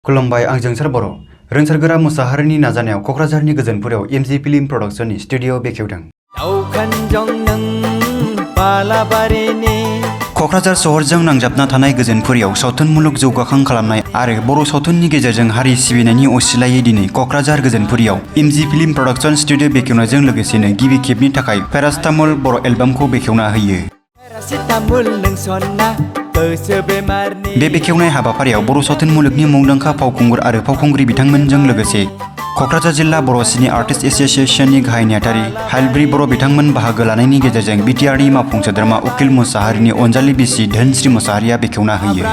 खुलुमबाय आं जोंसार बर' रोंसारगोरा मोसाहारिनि नाजानायाव क'क्राझारनि गोजोनपुराव एमजि फिल्म प्रडाक्शननि स्टुडिअ बेखेवदों। क'क्राझार सहरजों नांजाबना थानाय गोजोनपुरियाव सावथुन मुलुग जौगाखां खालामनाय आरो बर' सावथुननि गेजेरजों हारि सिबिनायनि असिलायै दिनै क'क्राझार गोजोनपुरियाव एमजि फिल्म प्रडाक्शन स्टुडिअ बेखेवनायजों लोगोसेनो गिबि खेबनि थाखाय पेरासिटामल बर' एलबामखौ बेखेवना होयो। बे बेखेवनाय हाबाफारियाव बर' सावथुन मुलुगनि मुंदांखा फावखुंगुर आरो फावखुंग्रि बिथांमोनजों लोगोसे क'क्राझार जिल्ला बर' सिने आर्टिस्ट एस'सिएशननि गाहाय नेहाथारि हाइलब्रि बर' बिथांमोन बाहागो लानायनि गेजेरजों बिटिआरनि मावफुं सोद्रोमा उकिल मुसाहारिनि अनजालि बिसि धोनस्रि मुसाहारिया बेखेवना होयो।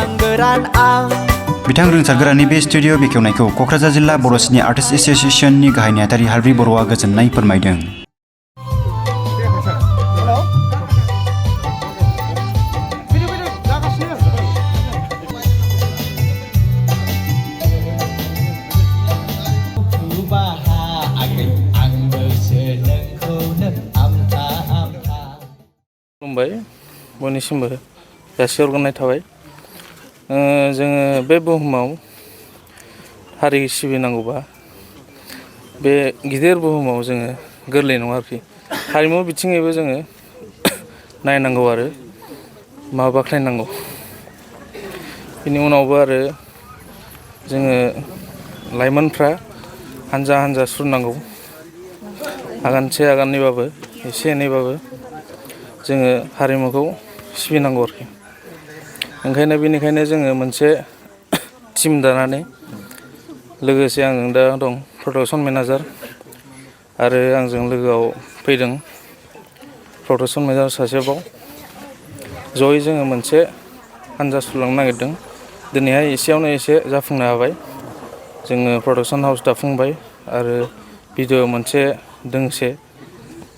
बिथां रोंसारगोरानि बे स्टुडिअ बेखेवनायखौ क'क्राझार जिल्ला बर' सिने आर्टिस्ट एस'सिएशननि गाहाय नेहाथारि हाइलब्रि बर'आ गोजोननाय फोरमायदों। खुलुमबाय बयनिसिमबो जासिहरग्रोनाय थाबाय। जोङो बे बुहुमाव हारि सिबिनांगौबा बे गिदिर बुहुमाव जोङो गोरलै नङा आरोखि हारिमु बिथिङैबो जोङो नायनांगौ आरो बाख्नायनांगौ। बेनि उनावबो आरो जोङो लाइमोनफ्रा हानजा हानजा सुरनांगौ आगानसे आगाननैबाबो एसे एनैबाबो जोङो हारिमुखौ सिबिनांगौ आरोखि। बेनिखायनो जोङो मोनसे टिम दानानै लोगोसे आंजों दा दं प्रडाक्सन मेनेजार आरो आंजों लोगोआव फैदों प्रडाक्सन मेनेजार सासेबाव जयै जोङो मोनसे हानजा सुरलांनो नागिरदों। दिनैहाय एसेयावनो एसे जाफुंनो हाबाय। जोङो प्रडाक्सन हाउस दाफुंबाय आरो भिडिअ मोनसे दोंसे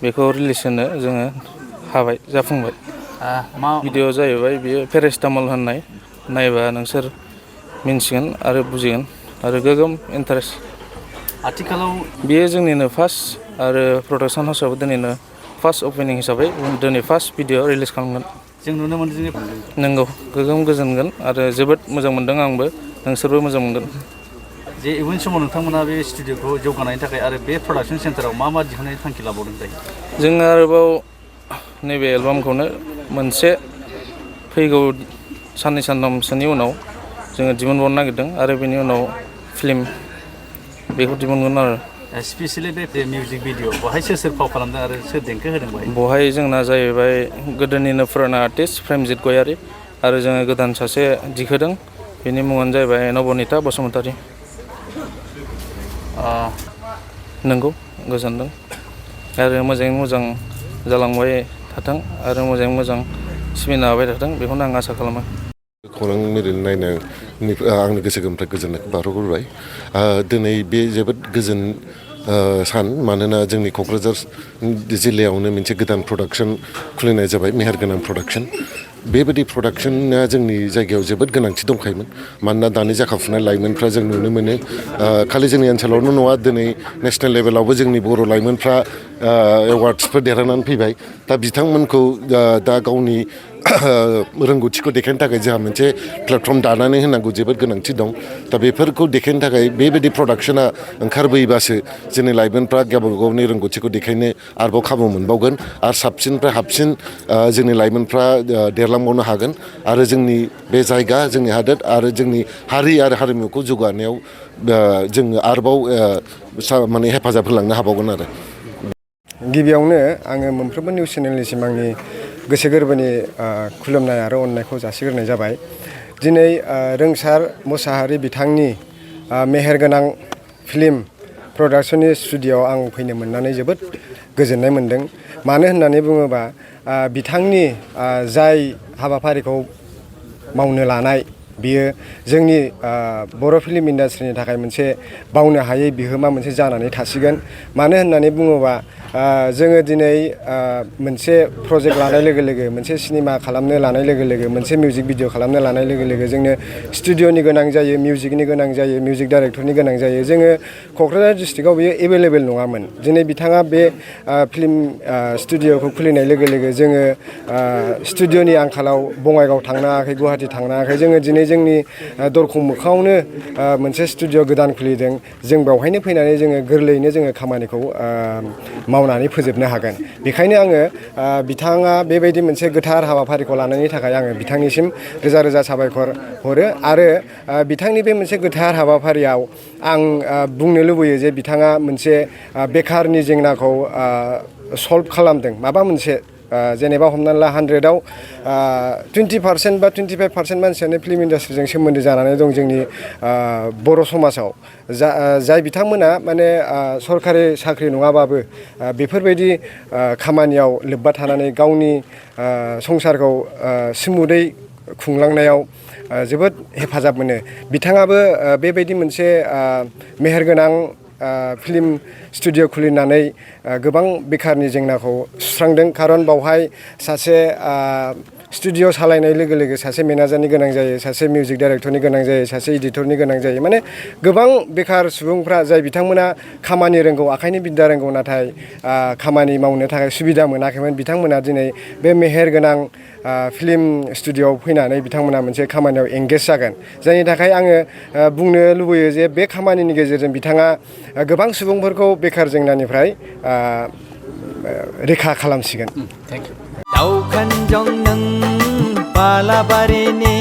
बेखौ रिलिज होनो जोङो हाबाय जाफुंबाय। भिडिअ जाहैबाय बियो पेरासिटामल होननाय नायबा नोंसोर मिन्थिगोन आरो बुजिगोन आरो गोगोम इन्टारेस्ट। आथिखालाव बियो जोंनिनो फार्स्ट आरो प्रडाक्सन हाउसआबो दिनैनो फार्स्ट अपेनिं हिसाबै दिनै फार्स्ट भिडिअ रिलिज खालामगोन। जों नुनो मोनदों नंगौ गोगोम गोजोनगोन आरो जोबोद मोजां मोनदों आंबो नोंसोरबो मोजां मोनगोन। जे इयुन समाव नोंथांमोना बे स्टुडिअखौ जौगानायनि थाखाय आरो बे प्रडाक्सन सेन्टाराव मा दिहुननायनि थांखि लाबावदों जायो? जोङो आरोबाव नैबे एलबामखौनो मोनसे फैगौ साननै सानथामसोनि उनाव जोङो दिहुनबावनो नागिरदों आरो बेनि उनाव फिल्म बेखौ दिहुनगोन आरो। स्पेसियेलि बे मिउजिक भिडिअ बेवहाय सोर फाव खालामदों आरो सोर देंखो होदों? बहाय जोंना जाहैबाय गोदोनिनो फुराना आर्टिस्ट फ्लिमजित गयारि आरो जोङो गोदान सासे दिखोदों बेनि मुङानो जाहैबाय नबनिता बसुमतारी। नंगौ गोजोनदों आरो मोजाङै मोजां जालांबाय थाथों आरो मोजाङै मोजां सिबिनो हाबाय थाथों बेखौनो आं आसा खालामो। खौरां मिरुनि नायनो आंनि गोसो गोरबोनिफ्राय गोजोननायखौ बारहरग्रोबाय। दिनै बे जोबोद गोजोन सान मानोना जोंनि क'क्राझार जिल्लायावनो मोनसे गोदान प्रडाक्सन खुलिनाय जाबाय मेहेरगोनां प्रडाक्सन। बेबायदि प्रडाक्सना जोंनि जायगायाव जोबोद गोनांथि दंखायोमोन मानोना दानि जाखांफुनाय लाइमोनफ्रा जों नुनो मोनो खालि जोंनि ओनसोलावल' नङा दिनै नेसनेल लेभेलावबो जोंनि बर' लाइमोनफ्रा एवार्डसफोर देरहानानै फैबाय। दा बिथांमोनखौ दा गावनि रोंगौथिखौ देखायनो थाखाय जोंहा मोनसे प्लेटफर्म दानानै होनांगौ जोबोद गोनांथि दं। दा बेफोरखौ देखायनो थाखाय बेबायदि प्रडाक्सना ओंखारबोयोबासो जोंनि लाइमोनफ्रा गावबा गावनि रोंगौथिखौ देखायनो आरोबाव खाबु मोनबावगोन आरो साबसिननिफ्राय हाबसिन जोंनि लाइमोनफ्रा देरलांबावनो हागोन आरो जोंनि बे जायगा जोंनि हादोर आरो जोंनि हारि आरो हारिमुखौ जौगानायाव जोङो आरोबाव माने हेफाजाब होलांनो हाबावगोन आरो। गिबियावनो आङो मोनफ्रोमबो निउस चेनेलनिसिम आंनि गोसो गोरबोनि खुलुमनाय आरो अननायखौ जासिग्रोनाय जाबाय। दिनै रोंसार मुसाहारि बिथांनि मेहेरगोनां फिल्म प्रडाक्शननि स्टुडिअआव आं फैनो मोननानै जोबोद गोजोननाय मोनदों। मानो होननानै बुङोबा बिथांनि जाय हाबाफारिखौ मावनो लानाय बियो जोंनि बर' फिल्म इन्डास्ट्रिनि थाखाय मोनसे बावनो हायै बिहोमा मोनसे जानानै थासिगोन। मानो होननानै बुङोबा जोङो दिनै मोनसे प्रजेक्ट लानाय लोगो लोगो मोनसे सिनेमा खालामनो लानाय लोगो लोगो मोनसे मिउजिक भिडिअ खालामनो लानाय लोगो लोगो जोंनो स्टुडिअ'नि गोनां जायो मिउजिकनि गोनां जायो मिउजिक डाइरेक्टरनि गोनां जायो जोङो क'क्राझार डिस्ट्रिक्टआव बियो एभेलेबेल नङामोन दिनै बिथाङा बे फिल्म स्टुडिअ'खौ खुलिनाय लोगो लोगो जोङो स्टुडिअ'नि आंखालाव बङाइगाव थांनो हायाखै गुवाहाटि थांनो हायाखै जोङो दिनै जोंनि दरखं मोखाङावनो मोनसे स्टुडिअ' गोदान खुलिदों जों बेवहायनो फैनानै जोङो गोरलैयैनो जोङो खामानिखौ मावनानै फोजोबनो हागोन बेखायनो आङो बिथाङा बेबायदि मोनसे गोथार हाबाफारिखौ लानायनि थाखाय आङो बिथांनिसिम रोजा रोजा साबायखर हरो आरो बिथांनि बे मोनसे गोथार हाबाफारियाव आं बुंनो लुबैयो जे बिथाङा मोनसे बेखारनि जेंनाखौ सल्भ खालामदों माबा मोनसे जेनेबा हमनानै ला 100आव 20% बा 25% मानसियानो फिल्म इन्डास्ट्रिजों सोमोन्दो जानानै दं जोंनि बर' समाजाव जाय बिथांमोना माने सरकारि साख्रि नङाबाबो बेफोरबायदि खामानियाव लोब्बा थानानै गावनि संसारखौ स्मुथै खुंलांनायाव जोबोद हेफाजाब मोनो बिथाङाबो बेबायदि मोनसे मेहेरगोनां फिल्म स्टुडिअ' खुलिनानै गोबां बेखारनि जेंनाखौ सुस्रांदों खारन बावहाय सासे स्टुडिअ' सालायनाय लोगो लोगो सासे मेनेजारनि गोनां जायो सासे मिउजिक डाइरेक्टरनि गोनां जायो सासे इडिटरनि गोनां जायो माने गोबां बेखार सुबुंफ्रा जाय बिथांमोना खामानि रोंगौ आखाइनि बिद्दा रोंगौ नाथाय खामानि मावनो थाखाय सुबिदा मोनाखैमोन बिथांमोना दिनै बे मेहेरगोनां फिल्म स्टुडिअ'आव फैनानै बिथांमोना मोनसे खामानियाव एंगेज जागोन जायनि थाखाय आङो बुंनो लुबैयो जे बे खामानिनि गेजेरजों बिथाङा गोबां सुबुंफोरखौ बेखार जेंनानिफ्राय रैखा खालामसिगोन दावखानजं नों बालाबारिनि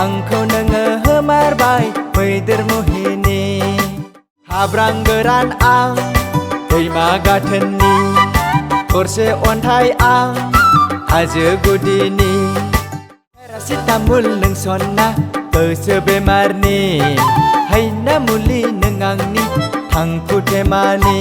आंखौ नोङो होमारबाय मैदेर मुहिनि हाब्रां गोरान आं दैमा गाथोननि थरसे अन्थाइ आं हाजो गुदिनि पेरासिटामुल नों सना गोसो बेमारनि हैना मुलि नों आंनि थांखु थेमानि